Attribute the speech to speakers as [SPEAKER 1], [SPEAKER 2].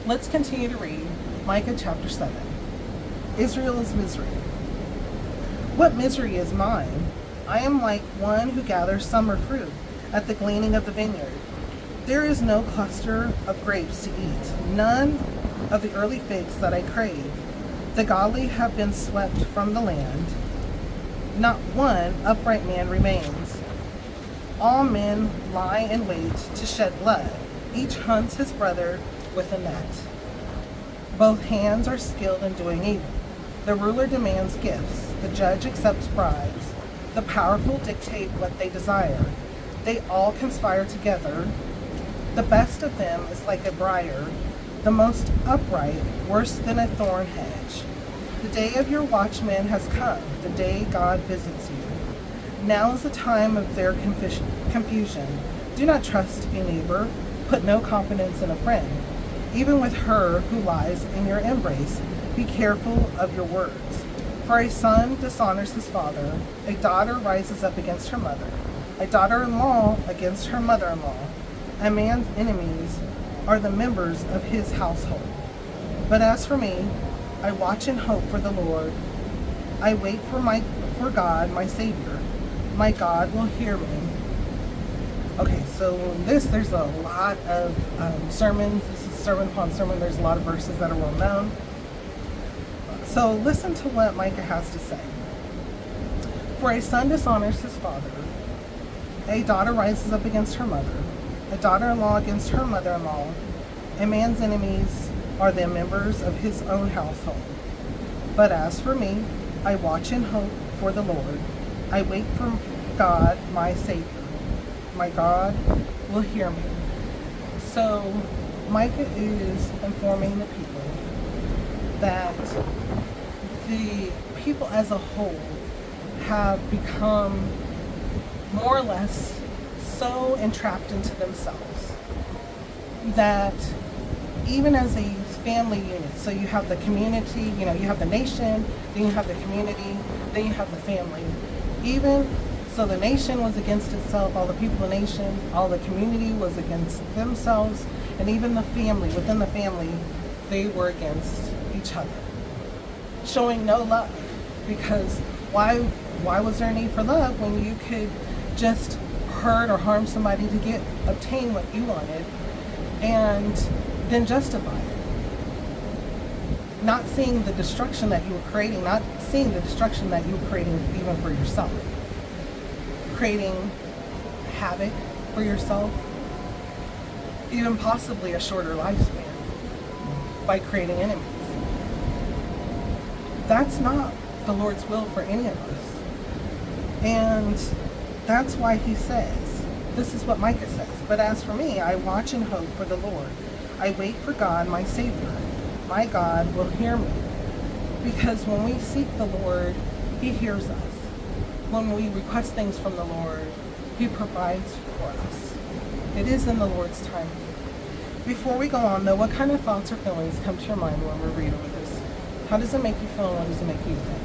[SPEAKER 1] Let's continue to read Micah chapter 7. Israel's misery. What misery is mine? I am like one who gathers summer fruit at the gleaning of the vineyard. There is no cluster of grapes to eat, none of the early figs that I crave. The godly have been swept from the land. Not one upright man remains. All men lie in wait to shed blood. Each hunts his brother with a net. Both hands are skilled in doing evil. The ruler demands gifts. The judge accepts bribes. The powerful dictate what they desire. They all conspire together. The best of them is like a briar, the most upright, worse than a thorn hedge. The day of your watchmen has come, the day God visits you. Now is the time of their confusion. Do not trust a neighbor. Put no confidence in a friend. Even with her who lies in your embrace, be careful of your words. For a son dishonors his father. A daughter rises up against her mother. A daughter-in-law against her mother-in-law. A man's enemies are the members of his household. But as for me, I watch and hope for the Lord. I wait for God, my Savior. My God will hear me. Okay, so there's a lot of sermons. This is sermon upon sermon. There's a lot of verses that are well known. So listen to what Micah has to say. For a son dishonors his father. A daughter rises up against her mother. A daughter-in-law against her mother-in-law. A man's enemies are the members of his own household. But as for me, I watch and hope for the Lord. I wait for God, my Savior. My God will hear me. So Micah is informing the people that the people as a whole have become more or less so entrapped into themselves that even as a family unit, so you have the community, you have the nation, then you have the community, then you have the family. Even so, the nation was against itself, all the people of the nation, all the community was against themselves, and even the family, within the family, they were against each other, showing no love. Because why was there a need for love when you could just hurt or harm somebody to obtain what you wanted and then justify it? Not seeing the destruction that you were creating, not seeing the destruction that you were creating even for yourself. Creating havoc for yourself, even possibly a shorter lifespan by creating enemies. That's not the Lord's will for any of us. And that's why he says, this is what Micah says, but as for me, I watch and hope for the Lord. I wait for God, my Savior. My God will hear me. Because when we seek the Lord, he hears us. When we request things from the Lord, he provides for us. It is in the Lord's time. Before we go on, though, what kind of thoughts or feelings come to your mind when we read over this? How does it make you feel and what does it make you think?